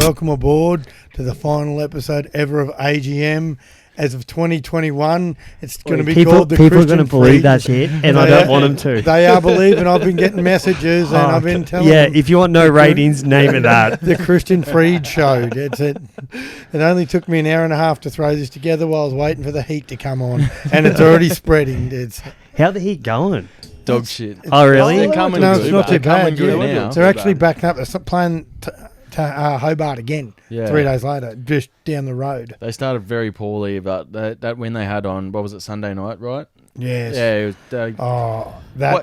welcome aboard to the final episode ever of AGM. As of 2021, it's going to be called the People Christian are going to believe that shit, and I don't want them to. They are believing. I've been getting messages, and I've been telling them. If you want no ratings, name it that. The Christian Freed Show. It only took me an hour and a half to throw this together while I was waiting for the heat to come on, and it's already spreading. How's the heat going? Dog shit. Oh, really? They're coming No, good. it's not too bad. Now. They're actually back up. They're playing Hobart again 3 days later, just down the road. They started very poorly, but that win they had on, what was it, Sunday night, right? Yes. Yeah. It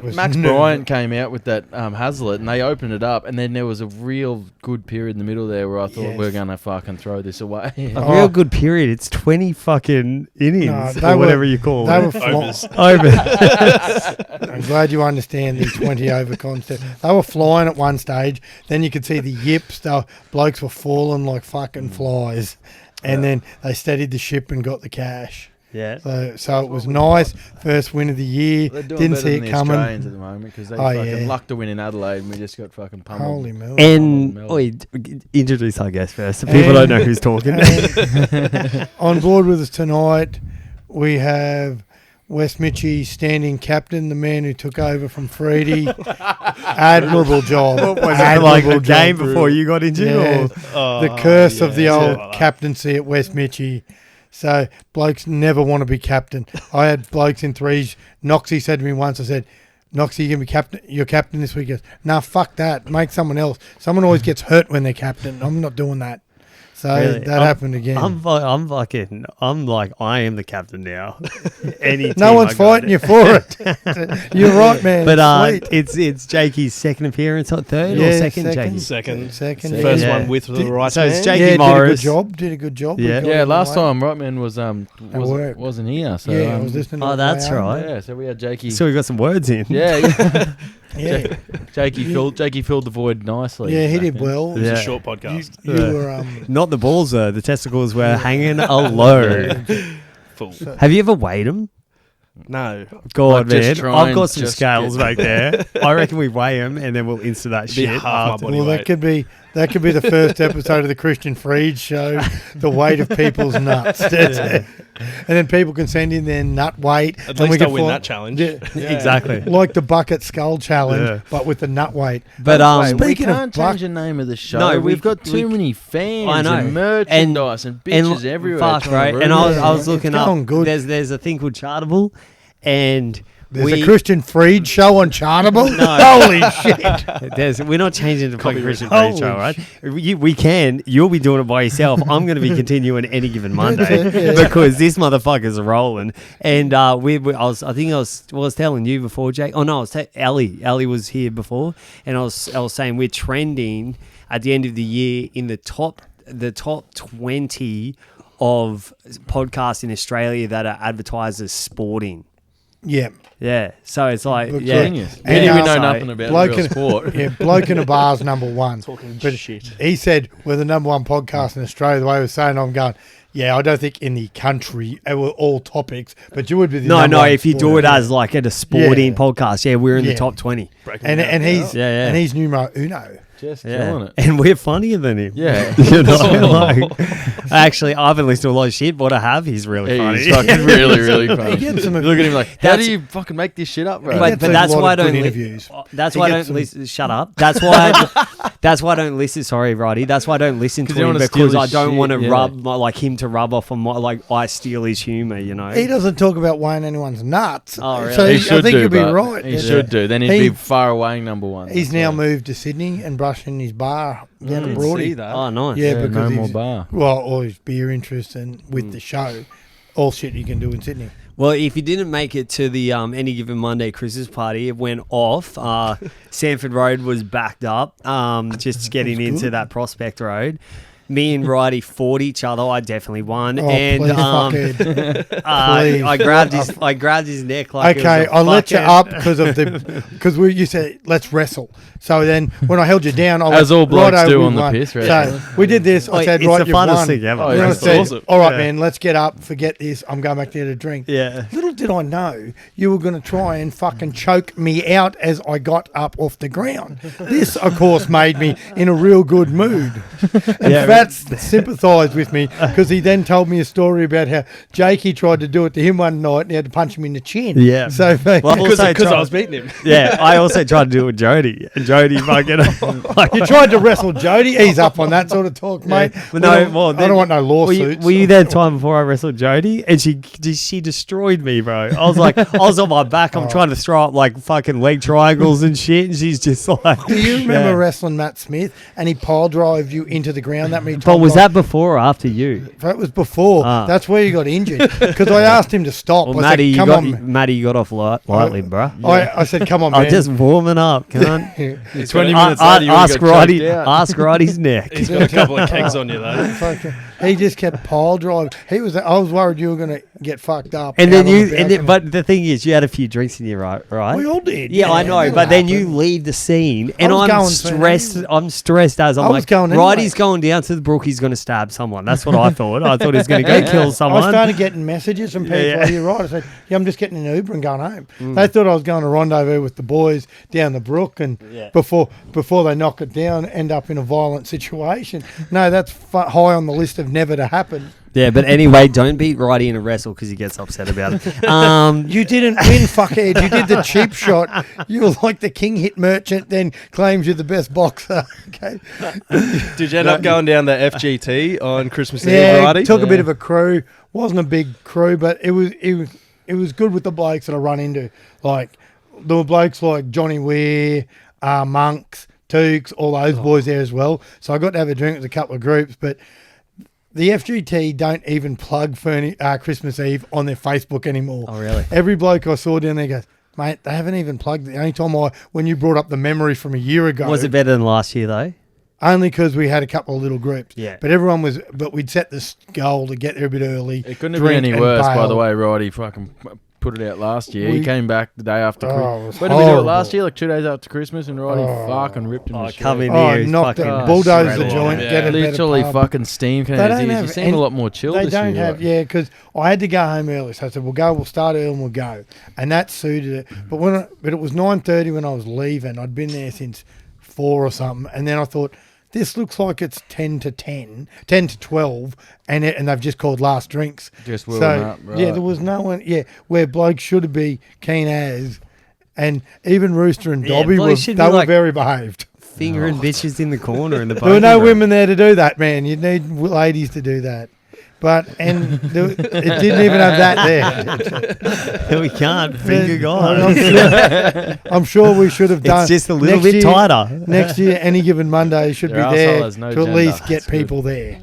was, Max Bryant came out with that Hazlitt, and they opened it up, and then there was a real good period in the middle there where I thought we're going to fucking throw this away. A real good period. It's 20 fucking innings, or whatever you call it. They were flying. I'm glad you understand the 20 over concept. They were flying at one stage. Then you could see the yips. The blokes were falling like fucking flies. And then they steadied the ship and got the cash. Yeah. So it was nice. First win of the year. They're doing Didn't better see than it the coming. Australians at the moment because they fucking lucked to win in Adelaide, and we just got fucking pummeled. Holy milk. And introduce our guest first. People don't know who's talking. On board with us tonight, we have Wes Mitchie, standing captain, the man who took over from Freedy. Admirable job. What was it, like a game before you got injured? Yeah. The curse of the old captaincy at Wes Mitchie. So blokes never want to be captain. I had blokes in threes. Noxie said to me once, I said, Noxie, you going to be captain? You're captain this week? He goes, nah, fuck that. Make someone else. Someone always gets hurt when they're captain. I'm not doing that. So that happened again. I'm like, I am the captain now. No one's fighting you for it. You're right, man. But it's Jakey's second appearance, third or second? Jakey? Second. Second. First one with the right so man. it's Jakey Morris. Did a good job. Yeah, last time Rightman wasn't here. So, I was listening. Oh, that's right. Yeah, so we had Jakey. So we got some words in. Yeah. Yeah. Jakey filled the void nicely. Yeah, he did well. It was a short podcast. You were not the balls though. The testicles were hanging low. Full. Have you ever weighed them? No. God, man. I've got some just scales back there. I reckon we weigh them and then we'll insta that shit. Half my body weight. that could be the first episode of the Christian Freed Show, the weight of people's nuts. And then people can send in their nut weight. At least I'll win that challenge. Yeah. Exactly. Like the bucket skull challenge, but with the nut weight. But we can't change the name of the show. No, we've got too many fans. I know. And merchandise and bitches everywhere. Fuck, right. And I was looking up. Good. There's a thing called Chartable, and there's a Christian Freed show on Chartable. No. Holy shit! We're not changing the fucking Christian Freed show, right? We can. You'll be doing it by yourself. I'm going to be continuing any given Monday because this motherfucker's rolling. And I was telling you before, Jake. Oh no, Ellie. Ellie was here before, and I was saying we're trending at the end of the year in the top 20 of podcasts in Australia that are advertised as sporting. Yeah. Yeah. So it's like, genius. And we know nothing about real sport. Yeah, Bloke in a Bar's number one. Talking shit. He said we're the number one podcast in Australia. The way he was saying, I'm going, yeah, I don't think in the country it were all topics, but you would be the number one. If you do it as like at a sporting podcast, we're in the top 20. And he's numero uno. Just killing it. And we're funnier than him. Yeah. You know, actually, I haven't listened to a lot of shit, but I have. He's really funny. He's fucking really, really funny. He gets some Look at him like, how do you fucking make this shit up, bro? But that's why I don't interviews. That's why I don't listen. Shut up. That's why. That's why I don't listen. Sorry, Roddy. That's why I don't listen to him because I don't want to rub him to rub off on my I steal his humor. You know. He doesn't talk about weighing anyone's nuts. Oh, really? So he should I think he'd be right. He should do. Then he'd be far away number one. He's now moved to Sydney and brushing his bar down to Broady. Oh, nice. Yeah, because no more bar. Well, or his beer interest and with the show, all shit you can do in Sydney. Well, if you didn't make it to the Any Given Monday Christmas party, it went off. Sanford Road was backed up, just getting into that Prospect Road. Me and Righty fought each other. I definitely won, and I grabbed his neck like. Okay, I'll let you up because you said let's wrestle. So then when I held you down, I as all blokes do on the piss. So we did this. I said, it's right, the you've funnest won. thing ever. I said, all right, man, let's get up. Forget this. I'm going back there to drink. Yeah. Little did I know you were going to try and fucking choke me out as I got up off the ground? This, of course, made me in a real good mood. And Fats sympathised with me because he then told me a story about how Jakey tried to do it to him one night and he had to punch him in the chin. Yeah. So Because I was beating him. Yeah, I also tried to do it with Jody. And Jody fucking... you tried to wrestle Jody? He's up on that sort of talk, mate. But no, well, I don't want no lawsuits. Were you there time before I wrestled Jody? And she destroyed me, bro. I was like, I was on my back. I'm trying to throw up like fucking leg triangles and shit. And she's just like... Do you remember wrestling Matt Smith and he pile drove you into the ground that many times? But was that before or after you? It was before. That's where you got injured. Because I asked him to stop. Well, I said, Matty, you got off lightly, bro. I said, come on, man. I'm just warming up, cunt. 20 minutes later, you Ask Roddy's neck. He's got a couple of kegs on you, though. He just kept pile driving. I was worried you were going to get fucked up. And then but the thing is, you had a few drinks in you, right? We all did. Yeah, I know. But then you leave the scene, and I'm stressed. I'm stressed as I'm like, Roddy's going down to the brook. He's going to stab someone. That's what I thought. I thought he was going to go kill someone. I started getting messages from people. Yeah. You're right. I said, I'm just getting an Uber and going home. They thought I was going to rendezvous with the boys down the brook, and before they knock it down, end up in a violent situation. No, that's high on the list of never to happen. Yeah, but anyway, don't beat Roddy in a wrestle because he gets upset about it. You didn't win, fuckhead. You did the cheap shot. You were like the king hit merchant, then claims you're the best boxer. Okay. Did you end up going down the FGT on Christmas Eve, Roddy? Took a bit of a crew. Wasn't a big crew, but it was good with the blokes that I run into. Like there were blokes like Johnny Weir, Monks, Tooks, all those boys there as well. So I got to have a drink with a couple of groups, but the FGT don't even plug Christmas Eve on their Facebook anymore. Oh, really? Every bloke I saw down there goes, mate, they haven't even plugged it. The only time when you brought up the memory from a year ago. Was it better than last year, though? Only because we had a couple of little groups. Yeah. But we'd set this goal to get there a bit early. It couldn't have been any worse, by the way, Roddy fucking put it out last year. He came back the day after Christmas. When did we do it last year? Like 2 days after Christmas, and Roddy fucking ripped him to shit. Come in here. Knocked him. Bulldoze the joint. Yeah. Get a Literally better fucking steam came out of his ears. He seemed a lot more chill this year. They don't have, because I had to go home early. So I said, we'll start early and we'll go. And that suited it. But it was 9:30 when I was leaving. I'd been there since 4 or something. And then I thought, this looks like it's 10 to 12, and they've just called last drinks. Just wheeling up, right. Yeah, there was no one, where blokes should be keen as, and even Rooster and Dobby were very behaved. Fingering bitches in the corner in the There were no women there to do that, man. You need ladies to do that. It didn't even have that there. We can't finger God. I'm sure we should have done. It's just a little bit tighter. Next year, any given Monday should be there to gender. at least get people there.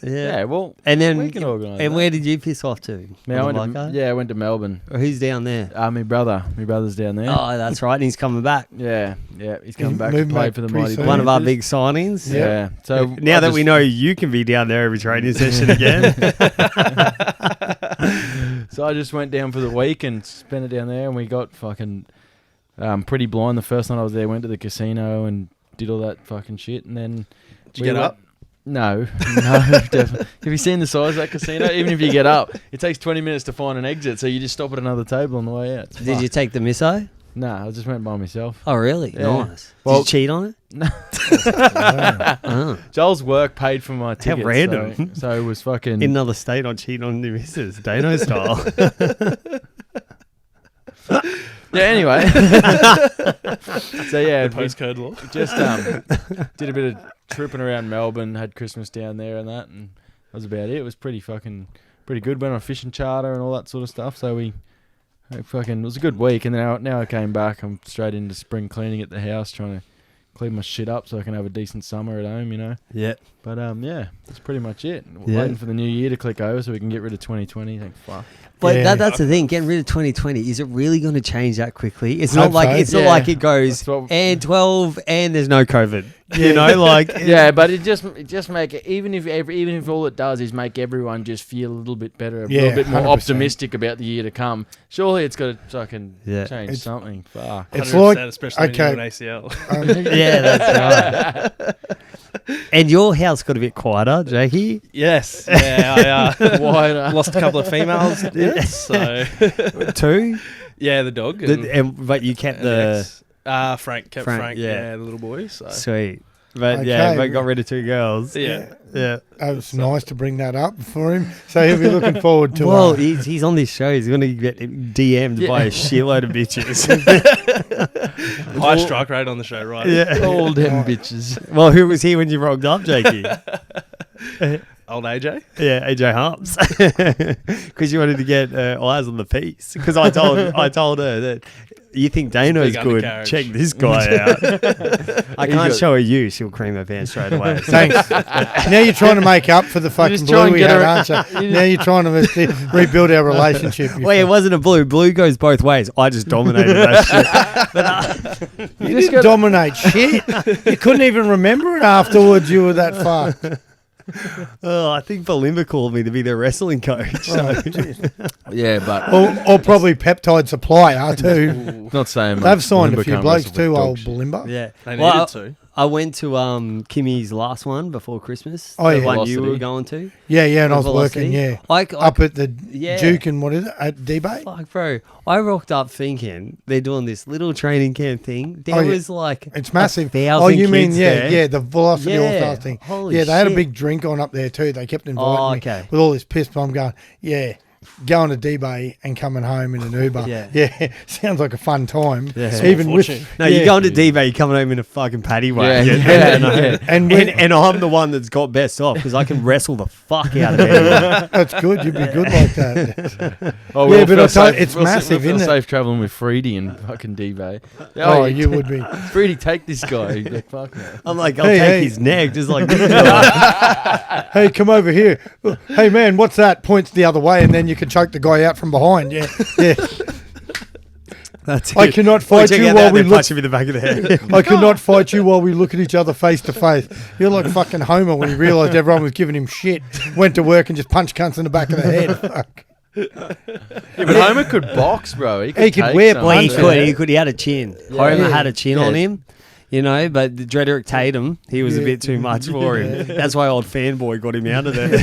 Yeah, well, and then we can organise. And where did you piss off to? I went to Melbourne. Who's down there? My brother. My brother's down there. Oh, that's right. And he's coming back. Yeah, he's coming back to play for the Mighty. One of our big signings. Yeah. So now that we know you can be down there every training session again. So I just went down for the week and spent it down there, and we got fucking pretty blind the first night I was there. Went to the casino and did all that fucking shit, and then did you get up? No, definitely. Have you seen the size of that casino? Even if you get up, it takes 20 minutes to find an exit, so you just stop at another table on the way out. Did you take the misso? No, I just went by myself. Oh, really? Yeah. Nice. Did you cheat on it? No. Joel's work paid for my tickets. How random. So it was fucking... In another state, I'd cheat on the missus. Dano style. Yeah, anyway. So yeah, postcode law. Just did a bit of tripping around Melbourne, had Christmas down there and that, and that was about it. It was pretty good. Went on a fishing charter and all that sort of stuff. So it was a good week. And now I came back. I'm straight into spring cleaning at the house, trying to clean my shit up so I can have a decent summer at home, you know. Yeah. But that's pretty much it. Waiting for the new year to click over so we can get rid of 2020. Thank fuck. But that's the thing. Getting rid of 2020, is it really going to change that quickly? It's not like it goes and 12 and there's no COVID. You know, like but it just make it, even if all it does is make everyone just feel a little bit better, a little bit more 100%. Optimistic about the year to come. Surely it's got to fucking change something. Fuck. It's like especially when you do an ACL. yeah, that's right. And your house got a bit quieter, Jakey. Yes. Yeah, I Wider. lost a couple of females in it, so... 2? Yeah, the dog. And, But you kept and the... ex. Frank kept Frank, yeah. the little boy. So. Sweet. But Okay. but got rid of 2 girls. Yeah. Yeah. It was nice to bring that up for him. So he'll be looking forward to Well, he's on this show. He's going to get DM'd by a shitload of bitches. High strike rate on the show, right? Yeah. All them bitches. Well, who was here when you rocked up, Jakey? Old AJ. Yeah, AJ Harps. Because you wanted to get eyes on the piece. Because I told her that you think Dano's big good. undercarriage. Check this guy out. I can't show her you. She'll cream her pants straight away. Thanks. Now you're trying to make up for the fucking just try blue and we get had, her- aren't you? Now you're trying to rebuild our relationship. you Wait, it fuck. wasn't a blue. Blue goes both ways. I just dominated that shit. But You didn't dominate shit. You couldn't even remember it afterwards. You were that fucked. I think Balimba called me to be their wrestling coach. So. Yeah, but Or probably peptide supplier too. not saying They've signed a Malimba few can't blokes wrestle too, with old dog shit. Balimba. Yeah. They Well, needed to. I went to Kimmy's last one before Christmas. Oh, the yeah. one you Velocity. were going to. Yeah, and I was Velocity. working, yeah. Up Up at the yeah. Duke and what is it? At D-Bay? Fuck, bro. I rocked up thinking they're doing this little training camp thing. There Oh, yeah. was like It's massive. 1,000 Oh, you mean, kids yeah, there. yeah, the Velocity Yeah. All-Stars thing. Holy Yeah, they had a shit. big drink on up there too. They kept inviting Oh, me okay. with all this piss, but I'm going, yeah, going to D-Bay and coming home in an Uber. Yeah. Sounds like a fun time. Yeah. Even with, fortune. No, yeah. you're going to D-Bay, you're coming home in a fucking paddy Yeah, wagon. yeah, No. yeah. And, when, And I'm the one that's got best off because I can wrestle the fuck out of anyone. that's good. You'd be good like that. Oh, Yeah, we'll but feel I tell you, safe- it's we'll massive, feel isn't it? safe traveling with Freedy and fucking D-Bay. Oh, you would be. Freedy, take this guy. You're like, fuck no. I'm like, I'll Hey, take hey. his neck just like this guy. Hey, come over here. Hey, man, what's that? Points the other way, and then you can choke the guy out from behind. Yeah, yeah. That's I it. cannot Or fight check you out while that, we then look. punch him in the back of the head. I cannot fight you while we look at each other face to face. You're like fucking Homer when he realised everyone was giving him shit. Went to work and just punched cunts in the back of the head. Fuck. Yeah, but Homer could box, bro. He could, He could take wear some. Well, he punches. could. He could. He had a chin. Homer Yeah. had a chin Yeah. on him. You know, but the Drederick Tatum, he was a Yeah. bit too much for him. That's why old fanboy got him out of there.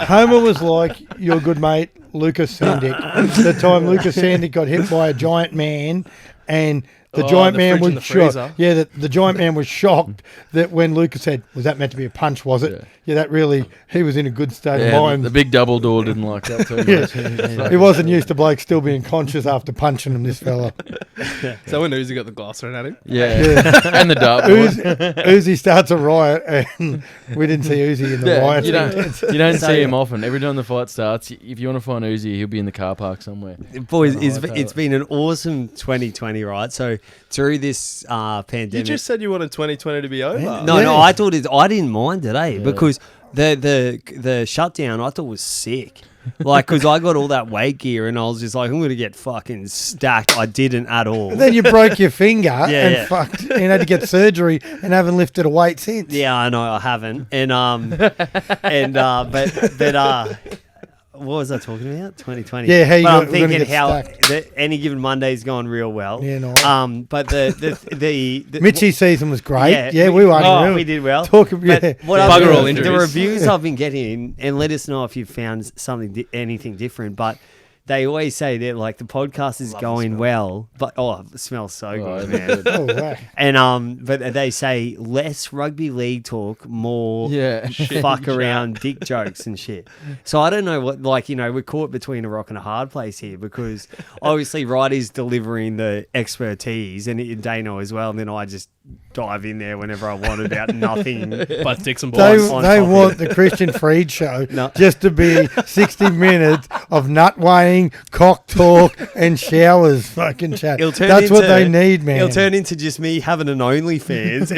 Homer was like your good mate Lucas Sandick. The time Lucas Sandick got hit by a giant man, and the giant the man fridge in was the freezer. shocked. Yeah, the giant man was shocked that when Lucas said, "Was that meant to be a punch? Was it?" Yeah, that really he was in a good state of Yeah, mind. the big double door didn't like that too much. He wasn't used to Blake still being conscious after punching him. This fella. So when Uzi got the glass thrown at him, Yeah. And the dartboard. Uzi starts a riot, and we didn't see Uzi in the Yeah, riot. you don't So- see him often. Every time the fight starts, if you want to find Uzi, he'll be in the car park somewhere. Boys, Oh, it's been an awesome 2020, right? So through this you pandemic, just said you wanted 2020 to be over. no, Yeah. I thought I didn't mind it, because the shutdown I thought was sick. Like, because I got all that weight gear and I was just like, I'm going to get fucking stacked. I didn't at all. Then you broke your finger and yeah. fucked, and had to get surgery and haven't lifted a weight since. Yeah, I know I haven't. And what was I talking about? 2020. Yeah, how you but got- I'm we're gonna thinking get how stacked. any given Monday's gone real well. Yeah, nice. But the Mitchie's season was great. Yeah, we oh, won. we did well. Talk, But yeah. what Bugger I've- all the injuries. reviews I've been getting, and let us know if you've found anything different. But they always say that like the podcast is going well, but it smells so good, man. Oh, wow. And but they say less rugby league talk, more Yeah. fuck around dick jokes and shit. So I don't know what, like, you know, we're caught between a rock and a hard place here because obviously Righty's delivering the expertise and Dano as well, and then I just dive in there whenever I want about nothing. But dicks and They, balls. on they topic. want the Christian Freed show No. just to be 60 minutes of nut weighing, cock talk, and showers fucking chat. It'll turn That's what into- they need, man. It'll turn into just me having an OnlyFans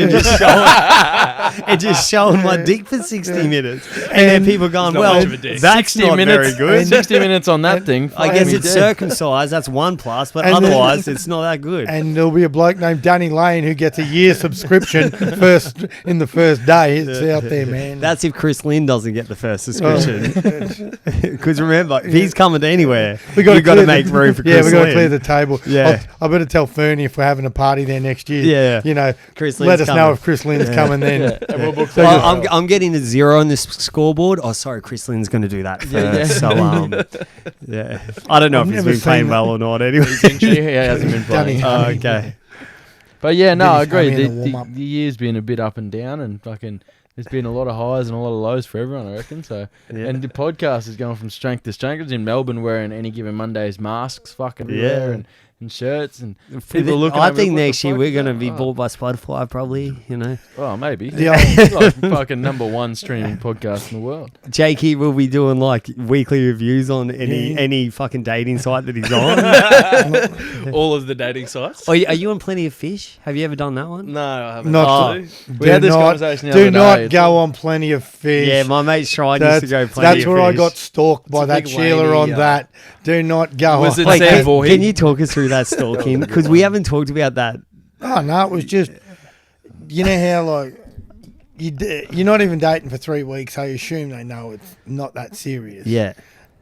and just showing my dick for 60 minutes, and then people going, not "Well, much of a dick." that's not very good." 60 minutes on that thing. I guess fuck me it's dead. circumcised. That's one plus, but And then- otherwise, it's not that good. And there'll be a bloke named Danny Lane who gets a year subscription first in the first day. It's out there, man. That's if Chris Lynn doesn't get the first subscription. Because remember, if he's coming to anywhere, we've got to make room for Chris Yeah, we've got to Lynn. clear the table. Yeah. I better tell Fernie if we're having a party there next year. Yeah. You know, Chris let Lynn's us know coming. if Chris Lynn's coming then. Yeah, and we'll book Well, I'm getting a 0 on this scoreboard. Oh, sorry, Chris Lynn's going to do that first. Yeah. So, yeah. I don't know I've if he's never been playing seen well or not anyway. he hasn't been playing. Done Oh, okay. But yeah, no, I He's come agree. in and warm up. The year's been a bit up and down, and fucking there's been a lot of highs and a lot of lows for everyone, I reckon. So, Yeah. and the podcast is going from strength to strength. I was in Melbourne wearing Any Given Mondays masks, fucking everywhere, and shirts, and people looking. I at me, think what the next year fuck we're is going to that? be Oh. bought by Spotify, probably. You know, Oh, maybe. The old- It's like fucking number one streaming podcast in the world. Jakey will be doing like weekly reviews on any fucking dating site that he's on. All of the dating sites. Are you on Plenty of Fish? Have you ever done that one? No, I haven't. Not actually. We had this not, conversation the do other not day. go on Plenty of Fish. Yeah, my mate Shrine used to go Plenty That's of where I Fish. got stalked by a that big Sheila whiny, on that. Do not go Was on. it Wait, Sam can, Voorhees? can you talk us through that stalking? Because we haven't talked about that. Oh, no, it was just, you know how, like, you're not even dating for 3 weeks, so you assume they know it's not that serious. Yeah.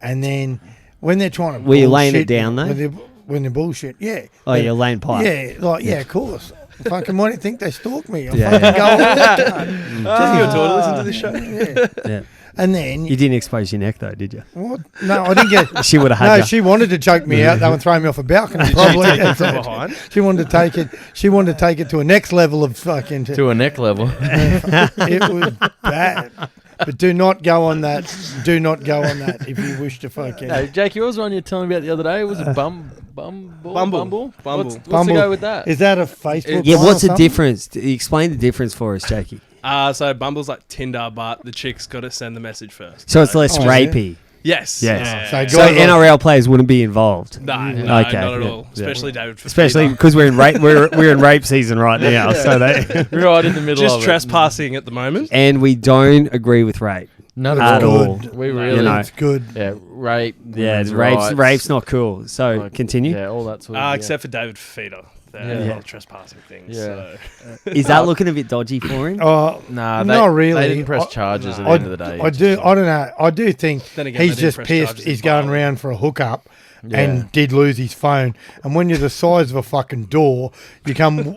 And then when they're trying to Were you laying it bullshit down, though? When they're bullshit, yeah. Oh, you're laying pipe. Yeah, like, yeah, of course. Fucking, why do you think they stalk me? I Yeah, fucking go on. Just your daughter listen to this show. Yeah. Yeah. And then, You didn't expose your neck, though, did you? what? No, I didn't get. She would have had No, you. she wanted to choke me out. They were throwing me off a balcony. Probably. That's From it. behind. She wanted to take it. She wanted to take it to a next level of fucking. To a neck level. It was bad. But do not go on that. Do not go on that if you wish to fucking. No, Jackie, what was the one you were telling me about the other day? Was it Bumble? Bumble. What's Bumble. the go with that? Is that a Facebook? Yeah, one what's or the something? difference? Explain the difference for us, Jackie. So Bumble's like Tinder, but the chick's got to send the message first. So it's less Oh, yeah. rapey. Yes. Yes. Yeah. So So guys like- NRL players wouldn't be involved. No, Okay, not at yeah, all. yeah. Especially David. Fafita. Especially because we're in rape. We're in rape season right now. So they Right in the middle just of it. trespassing at the moment. and we don't agree with rape None at at all. all. We You really, know. It's good. yeah, rape. Yeah, women's rape's rights, not cool. So like, continue. Yeah, all that sort of. Yeah. Except for David Fafita. There are Yeah. a lot of trespassing things. Yeah. So. Is that looking a bit dodgy for him? Oh, Nah, not really. They didn't press I- charges at the I, end of the day. I do. I don't know. I do think Then again, he's they didn't just press pissed. charges in He's going Parliament. around for a hookup. Yeah. And did lose his phone. And when you're the size of a fucking door, you come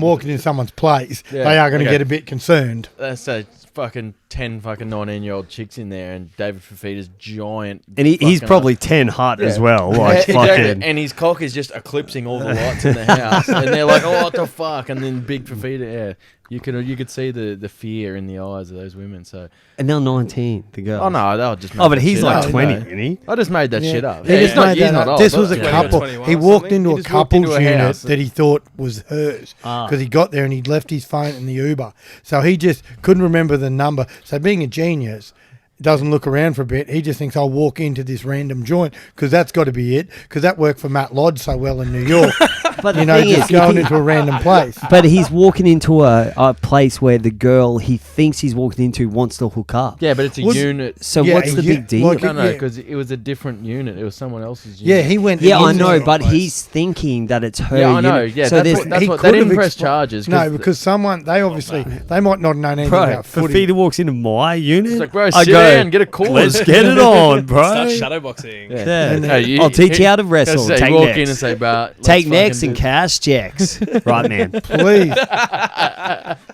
walking in someone's place. Yeah, They are going to okay. get a bit concerned. That's a fucking 10 fucking 19-year-old chicks in there, and David Fafita's giant. And he's fucking probably 10 hot as Yeah. well. Yeah, Like exactly. fucking. And his cock is just eclipsing all the lights in the house, and they're like, "Oh, what the fuck!" And then Big Fafita, yeah, you could see the fear in the eyes of those women. So, And now 19, the girl. oh no, they'll just. Oh, make but that he's shit like up. 20, No. isn't he? I just made that Yeah. shit up. He Yeah, just he's not, made he's that not up. old. This was a Yeah. couple. 21 He or walked something. into He a just walked couple's into a unit house. that he thought was hers Ah. because he got there and he'd left his phone in the Uber. So he just couldn't remember the number. So being a genius, doesn't look around for a bit. He just thinks I'll walk into this random joint because that's got to be it because that worked for Matt Lodge so well in New York. But the You know, thing just is, going into a random place. but he's walking into a place where the girl he thinks he's walking into wants to hook up. Yeah, but it's a Was- unit. So Yeah, what's the yeah, big deal? like No, no, yeah. because it was a different unit. It was someone else's unit. Yeah, he went. Yeah, I into know, it. but place. he's thinking that it's her. Yeah, I know. unit. Yeah, so that's there's what He they didn't could have press expl- charges. No, because someone they obviously they might not know anything bro, about footy. Fafita walks into my unit. it's like, bro, I sit go, down, get a call. let's get it on, bro. Start shadowboxing. Yeah. Yeah. And Hey, I'll teach you how to wrestle. Say, Take walk next. in and say, "Bro, Take next and cash checks. Right, man. Please,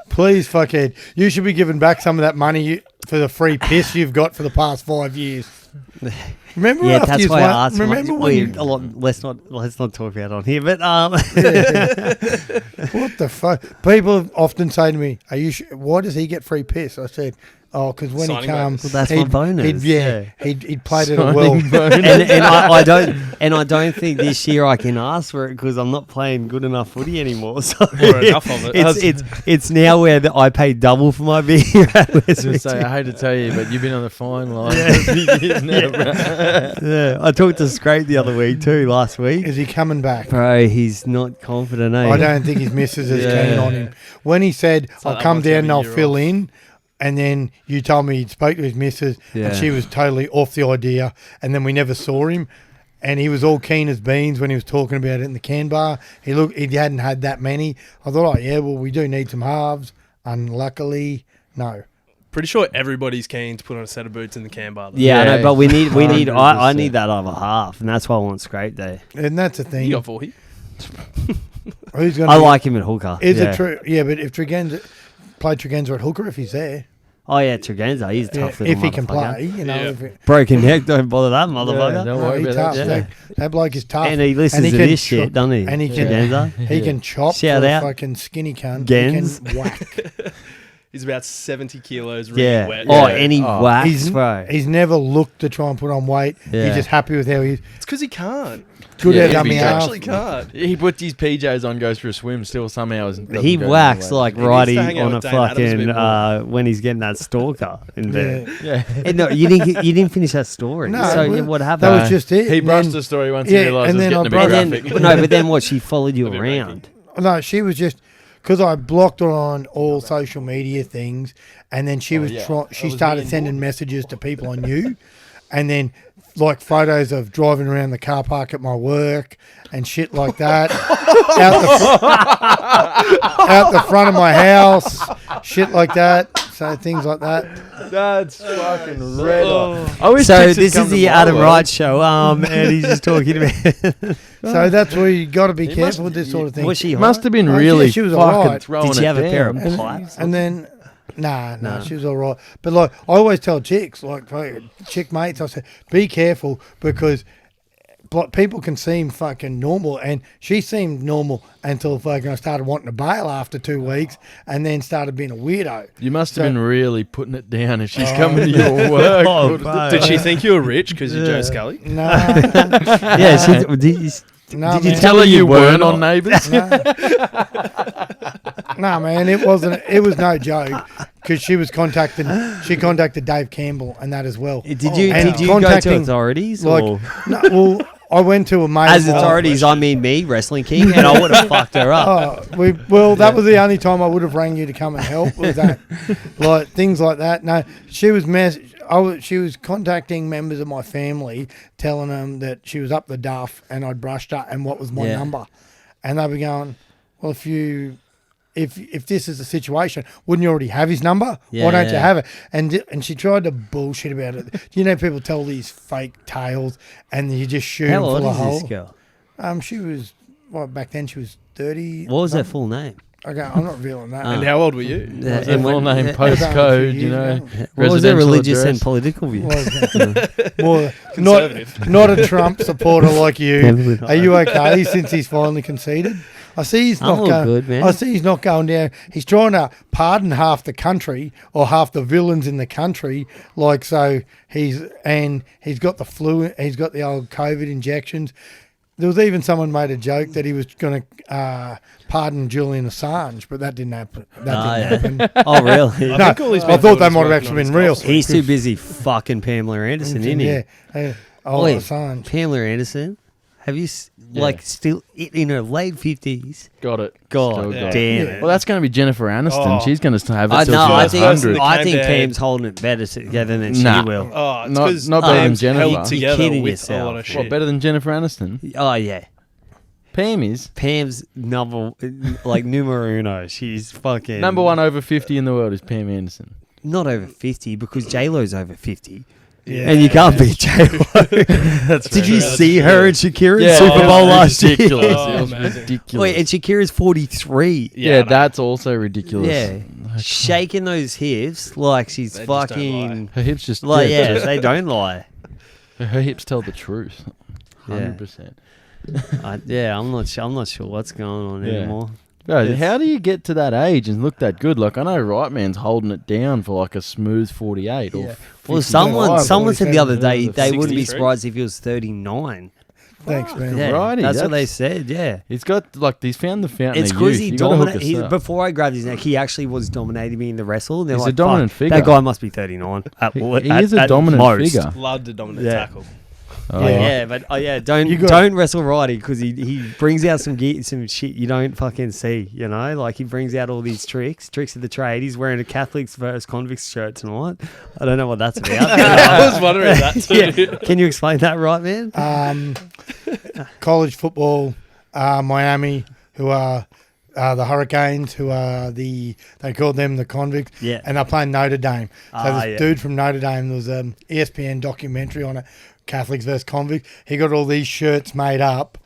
please, fuckhead. You should be giving back some of that money for the free piss you've got for the past 5 years. Remember Yeah, after that's you why I asked. remember when you, a lot. Let's not talk about it on here. But what the fuck? People have often say to me, "Are you? Why does he get free piss?" I said, "Oh, because when Signing he comes, bonus. Well, that's my bonus. he'd played it at well." and I don't think this year I can ask for it because I'm not playing good enough footy anymore. So Or enough of it. it's now where I pay double for my beer. At West Just say, Mitchell. I hate to tell you, but you've been on the fine line. Yeah, I talked to Scrape the other week too. Last week, Is he coming back? bro, he's not confident. Eh? I don't think his missus is Yeah. keen on him. When he said, like "I'll that come one's down gonna and be I'll year fill off. in," and then you told me he'd spoke to his missus Yeah. and she was totally off the idea, and then we never saw him. and he was all keen as beans when he was talking about it in the can bar. He hadn't had that many. I thought, oh yeah, well we do need some halves. Unluckily, no. Pretty sure everybody's keen to put on a set of boots in the can bar. Though. Yeah, I Yeah, know, but we need. I 100%. need that other half, and that's why I want Scrape Day. And that's the thing. You got 40. Who's gonna I be- like him at hooker. Is yeah. it true? Yeah, but if Tregenza played Tregenza at hooker, if he's there, Oh yeah, Tregenza, he's a yeah, tough little if he can motherfucker. play, you know, Yeah. if it, Broken neck, don't bother that motherfucker. don't no, worry he's about tough. that. That bloke is tough. And he listens to can this cho- shit, doesn't he? And he can, Tregenza. he can chop Shout for a out. fucking skinny cunt. Gens. He can whack. He's about 70 kilos really Yeah. wet. Oh, Yeah. and he Oh. whacks, He's, bro. he's never looked to try and put on weight. Yeah. He's just happy with how he's It's because he can't. good Yeah, at he dummy He ass. actually can't. He puts his PJs on, goes for a swim, still somehow He whacks like He needs to righty hang out on a with Dane Adams a bit fucking when he's getting that stalker in there. Yeah. Yeah. And no, you didn't finish that story. No, so well, what happened? That was just it. He And brushed then- the story once yeah, he realised and it was then I getting a bit brushed- and graphic. then, no, but then what? She followed you A bit around. No, she was just because I blocked her on all social media things, and then she was yeah. she That was started me sending messages to people I knew, and then like photos of driving around the car park at my work and shit like that, out the front of my house, shit like that. So things like that. That's fucking red hot. I wish So chicks would this come is to the my Adam work. Wright show. And he's just talking about. So that's where you got to be He careful must- with this sort of thing. Was she? Must hot? have been Oh, really yeah, she was fucking alright. throwing Did she it have a pair of down. pipes? And then, nah, No. she was all right. But like, I always tell chicks, like chick mates, I say, be careful because people can seem fucking normal, and she seemed normal until fucking I started wanting to bail after 2 weeks, and then started being a weirdo. You must have So- been really putting it down if she's coming to your work. Oh, bro. Did she think you were rich because you're Joe Scully? No, Yeah. Did you no, did you man. tell Tell her you were weren't not? on Neighbours. No, man, it wasn't. It was no joke because she contacted Dave Campbell and that as well. Did you And did you go to contacting, authorities like, or? no, well, I went to a mate. As of mine- authorities, I mean me, Wrestling King, and I would have fucked her up. Oh, that was the only time I would have rang you to come and help. Was that like things like that? No, she was she was contacting members of my family, telling them that she was up the duff and I'd brushed her and what was my Yeah. number, and they were going, well, if this is the situation, wouldn't you already have his number? Yeah, Why don't you yeah. have it? And she tried to bullshit about it. You know, people tell these fake tales and you just shoot How them old full of is this hole. girl? She was back then she was 30. What was her full name? Okay, I'm not revealing that. Ah. And how old were you? Yeah, Their full when- name, yeah. postcode, you know. What was their residential religious address. and political view? Was it? More, Conservative. not a Trump supporter like you. Definitely not. Are you okay since he's finally conceded? I see he's I'm not all going. good, man. I see he's not going down. He's trying to pardon half the country or half the villains in the country. Like so, he's got the flu. He's got the old COVID injections. There was even someone made a joke that he was going to pardon Julian Assange, but that didn't happen. That didn't happen. Oh, really? No, think all he's I been thought doing that is might have working actually on been his real. golf He's too busy fucking Pamela Anderson, isn't he? Yeah. Oh, Wait, Assange. Pamela Anderson? Have you, still in her late 50s? Got it. God Still got it. damn Yeah. it. Well, that's going to be Jennifer Aniston. Oh. She's going to have it I till know. I she's think, 100. I Came think down. Cam's holding it better together than Nah. she will. Oh, it's Not- 'cause not better they've than Jennifer. held You're together kidding with yourself. a lot of shit. What, better than Jennifer Aniston? Oh, yeah. Pam is. Pam's number uno. She's fucking Number one over 50 in the world is Pam Anderson. Not over 50 because J Lo's over 50, Yeah. and you can't beat J Lo. Did you see her and Shakira's Super Bowl last year? ridiculous. Oh, It was amazing. ridiculous. Wait, and Shakira's 43. yeah, I know. that's also ridiculous. Yeah, shaking those hips like she's They just don't fucking Her hips just like they don't lie. her hips tell the truth. Yeah. 100%. I'm not sure what's going on Yeah. anymore. Bro, It's- how do you get to that age and look that good? Like I know Right Man's holding it down for like a smooth 48 or Yeah. Well, 55. someone said the other 47, day they wouldn't be 63. surprised if he was 39. Thanks, man. Yeah, Righty, that's what they that's- said. Yeah. He's got like he's found the fountain It's of because youth. he You gotta hook dominated. us up. Before I grabbed his neck, he actually was dominating me in the wrestle. And they're He's a like, dominant "Fuck, figure." That guy must be 39. He is a dominant most. figure. Loved a dominant Yeah. tackle. Oh, Yeah, but don't wrestle righty because he brings out some shit you don't fucking see. You know, like he brings out all these tricks of the trade. He's wearing a Catholics versus convicts shirt tonight. I don't know what that's about. I was wondering that too. Yeah. Can you explain that, right, man? College football, Miami, who are the Hurricanes, who are they called them the convicts, and they're playing Notre Dame. So this dude from Notre Dame, there was an ESPN documentary on it, Catholics versus convicts. He got all these shirts made up,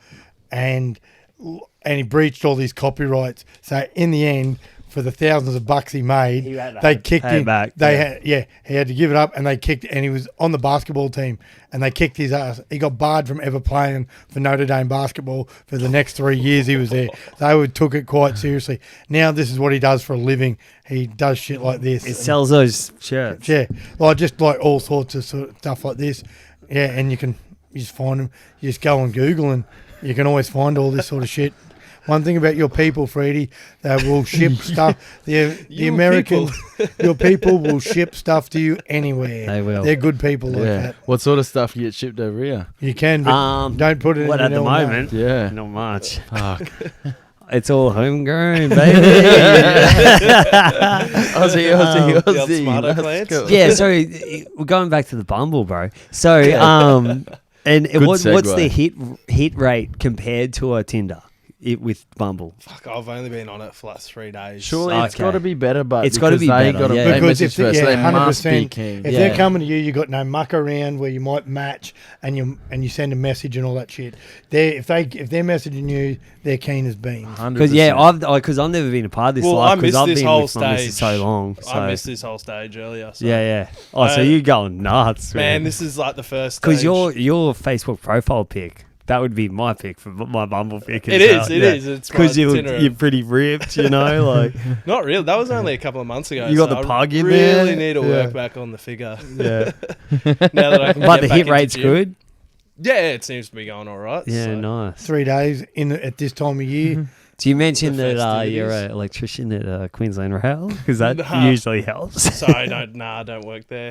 and he breached all these copyrights. So in the end, for the thousands of bucks he made, they kicked him back. He had to give it up, and they kicked. And he was on the basketball team, and they kicked his ass. He got barred from ever playing for Notre Dame basketball for the next 3 years he was there. They took it quite seriously. Now this is what he does for a living. He does shit like this. It sells those shirts. Yeah, just like all sorts of stuff like this. Yeah, and you just find them. You just go on Google, and you can always find all this sort of shit. One thing about your people, Freddie, they will ship stuff. The Americans, your people will ship stuff to you anywhere. They will. They're good people like that. What sort of stuff you get shipped over here? You can, but don't put it in at the moment? Yeah. Not much. Fuck. It's all homegrown, baby. Aussie. Tomato plants. Yeah, so we're going back to the Bumble, bro. So, and what's the hit rate compared to a Tinder? With Bumble? Fuck, I've only been on it for like 3 days. Surely it's got to be better, but it's got to be better. Because if they must be keen. If they're coming to you, you got no muck around where you might match and you send a message and all that shit. If they're messaging you, they're keen as beans. Because I've never been a part of this life because I've been with my missus so long. So. I missed this whole stage earlier. So. Yeah. Oh, so you're going nuts, man. This is like the first. Because your Facebook profile pic. That would be my pick for my Bumble pick. It is. It's because you're pretty ripped, you know. Like not real. That was only a couple of months ago. You got the pug in there. Really need to work back on the figure. Yeah. Now that I can. But the hit rate's good. Yeah, it seems to be going all right. Yeah, so. Nice. 3 days at this time of year. Do you mention that you're an electrician at Queensland Rail? Because that usually helps. Sorry, I don't work there.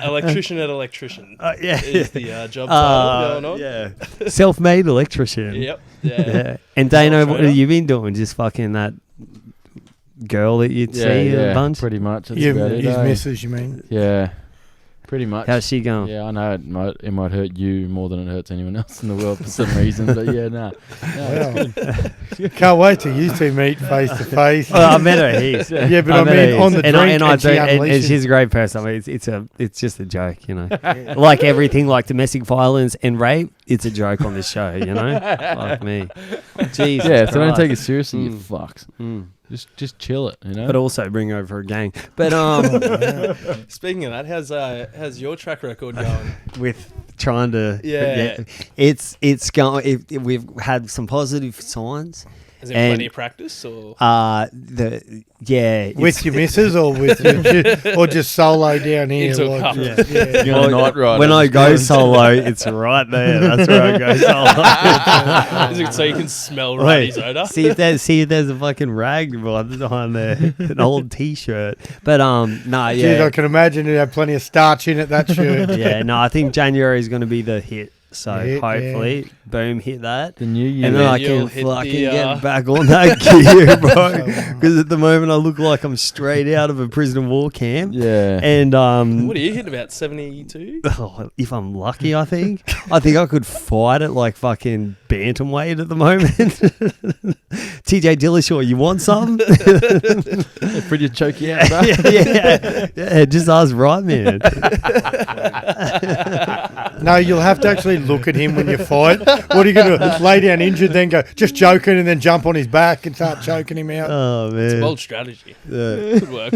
Electrician at electrician. Is the job title going on. Yeah. Self-made electrician. Yep. Yeah. And Dano, what have you been doing? Just fucking that girl that you'd see a bunch? Pretty much. His missus, you mean? Yeah. Pretty much. How's she going? Yeah, I know it might hurt you more than it hurts anyone else in the world for some reason, but yeah, can't wait till you two meet face to face. Well, I met her heaps. Yeah, but I mean on the drink, and she's a great person. I mean, it's just a joke, you know. Like everything, like domestic violence and rape, it's a joke on this show, you know. Like me, Jesus. Yeah, so don't take it seriously, you fucks. Just chill it, you know. But also bring over a gang. But speaking of that, how's your track record going? With trying to it's going. We've had some positive signs. Is there plenty of practice or with your missus or or just solo down here? You're night rider. When I go solo, it's right there. That's where I go solo. Is it so you can smell Roddy's odor? See if there's a fucking rag behind there, an old t-shirt. But Jeez, I can imagine you have plenty of starch in it. That shirt. Yeah, no, I think January is going to at the hit. So hopefully, boom, hit that. The new year. And then I can fucking get back on that gear, bro. Because at the moment, I look like I'm straight out of a prisoner of war camp. Yeah. And what are you hitting, about 72? Oh, if I'm lucky, I think. I think I could fight at like fucking bantamweight at the moment. TJ Dillashaw, you want some? Pretty choke you out, bro. Yeah, just ask right, man. No, you'll have to actually look at him when you fight. What are you going to lay down injured, then go just joking, and then jump on his back and start choking him out? Oh man, it's a bold strategy. Could work.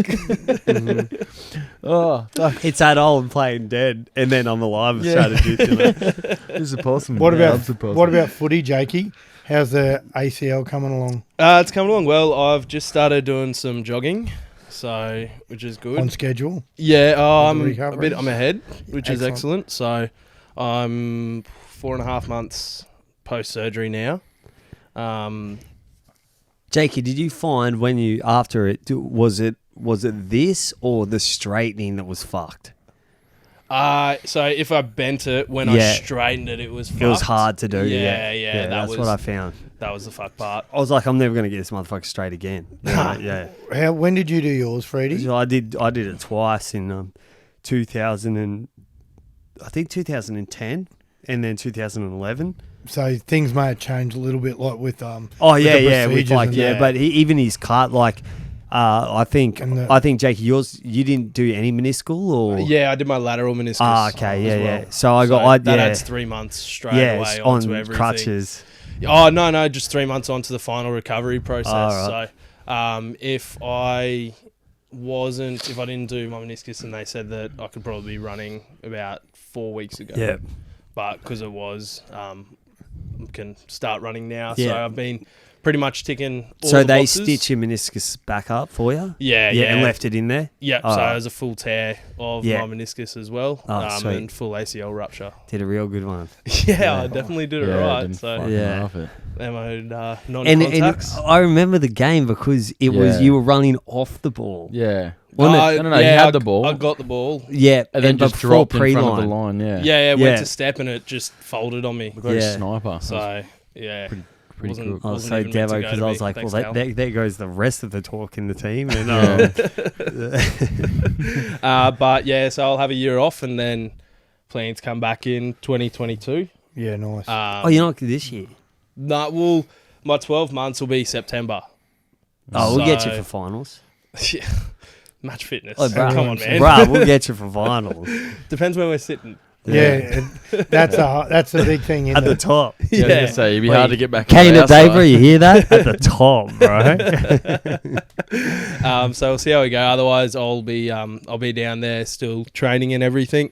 Oh, fuck. It's that old playing dead and then I'm alive strategy. You know? This is possible. What about footy, Jakey? How's the ACL coming along? It's coming along well. I've just started doing some jogging. So, which is good. On schedule? Yeah, I'm ahead, which is excellent. So, I'm 4.5 months post-surgery now. Jakey, did you find when you, after it, was it this or the straightening that was fucked? So if I bent it, when I straightened it, it was fucked. It was hard to do. Yeah, that's what I found. That was the fuck part. I was like, I'm never going to get this motherfucker straight again. Yeah. When did you do yours, Freddie? So I did it twice in 2010 and then 2011. So things may have changed a little bit, like with with procedures like and but even his cut, like I think Jake, you didn't do any meniscal or I did my lateral meniscus. Okay, So that adds 3 months straight away onto on everything. crutches. Oh no, just 3 months onto the final recovery process. Right. So if I didn't do my meniscus, and they said that I could probably be running about 4 weeks ago. Yeah. But because it was, can start running now. Yeah. So I've been pretty much ticking all So the they boxes. stitch your meniscus back up for you? Yeah. And left it in there? Yep. Oh, So right. it was a full tear of my meniscus as well, sweet. and full ACL rupture. Did a real good one. Yeah, I definitely did it right. Didn't So fucking laugh it. them old And non-contacts. I remember the game because it was you were running off the ball. Yeah. Wasn't it? No, you had the ball. I got the ball. Yeah, And then just before dropped in front of the line, yeah. Yeah, Yeah. went to step and it just folded on me. Looked like a Yeah. sniper. So, yeah. Pretty wasn't- cool. I was wasn't so even meant to devo go because to I was me. like, Thanks, well, Cal. there goes the rest of the talk in the team. And But yeah, so I'll have a year off and then plan to come back in 2022. Yeah, nice. oh, you're not this year? No, well, my 12 months will be September. Oh, we'll get you So- for finals. Yeah. Match fitness. Oh, bruh. Come on, man. Bruh, we'll get you for finals. Depends where we're sitting. yeah, that's a big thing. At the top. Yeah, I was going to say, it'd be hard to get back Kane on and the Dave, outside. you hear that? At the top, bro. So we'll see how we go. Otherwise, I'll be down there still training and everything.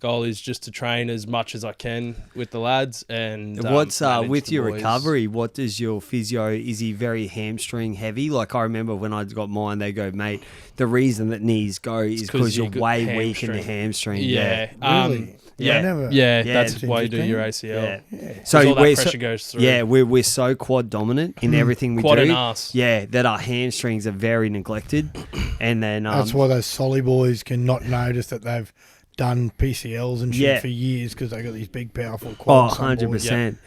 Goal is just to train as much as I can with the lads. And What's manage with the your boys. recovery? What does your physio? Is he very hamstring heavy? Like I remember when I got mine, they go, mate. The reason that knees go is because you're way weak in the hamstring. Yeah. Really? Yeah. I never, Yeah, Yeah, that's it's why you do your interesting. ACL. Yeah. So all that we're pressure goes through. Yeah, we're so quad dominant in everything we Quad do. and arse. Yeah, that our hamstrings are very neglected, and then that's why those solly boys can not notice that they've done PCLs and shit Yeah. for years because they got these big, powerful Oh, quads. some boys. 100%.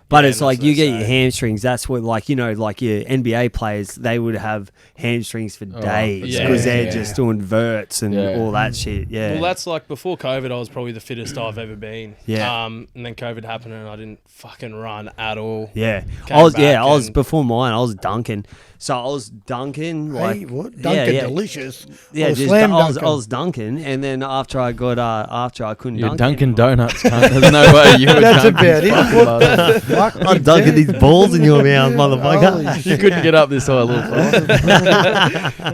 But Yeah, it's and like that's you what get they your say. hamstrings. That's what, like, like your NBA players, they would have hamstrings for days yeah. because they're Yeah. just doing verts and all that shit. Yeah. Well, that's like before COVID, I was probably the fittest I've ever been. Yeah. And then COVID happened and I didn't fucking run at all. yeah. Came I was back before mine. I was dunking. So I was dunking like Hey, what? Dunkin' yeah. Delicious. Yeah, Or just slam I was dunking. dunking, and then after I couldn't You're dunk Dunkin' anymore. Donuts, cunt. There's no way you were That's dunking about it. fucking What like that. the fuck? I'm dunking these balls in your mouth, motherfucker. Holy You couldn't get up this high, little fella.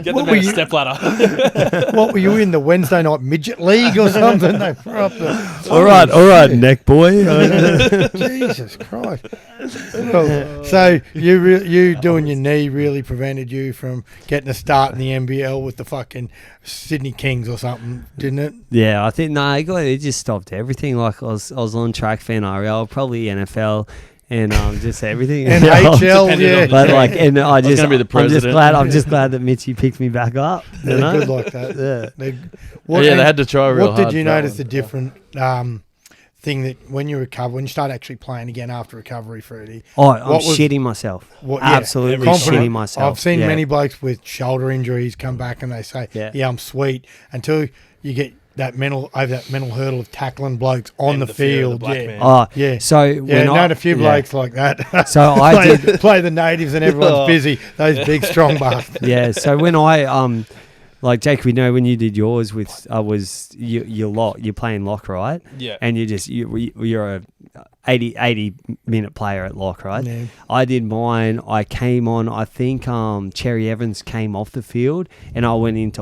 Get What them were out you- step ladder. What were you in the Wednesday night midget league or something? They threw up the. all right, neck boy. Jesus Christ. Well, so you doing your knee really prevented you from getting a start in the NBL with the fucking Sydney Kings or something, didn't it? Yeah, I think it just stopped everything. Like I was on track for NRL, probably NFL, and just everything. NHL, Depended yeah. on But like, and I just, gonna be the president. I'm just glad that Mitchy picked me back up. You They're know? good like that. Yeah. They They had to try real What hard. did you for that notice one. the different thing that when you start actually playing again after recovery, Freddie? Oh, I'm What was- shitting myself. What, Absolutely confident. shitting myself. I've seen Yeah. many blokes with shoulder injuries come back and they say, Yeah. I'm sweet, until you get that mental hurdle of tackling blokes on In the the fear of the field. black Yeah. man. Oh, Yeah. So Yeah, when known a few blokes like that. So I did. play the natives and everyone's busy. Those big strong bastards. Yeah. So when I like Jake, we know when you did yours with you're playing lock, right? Yeah. And you're a 80 minute player at lock, right? Yeah. I did mine. I came on. I think Cherry Evans came off the field, and I went into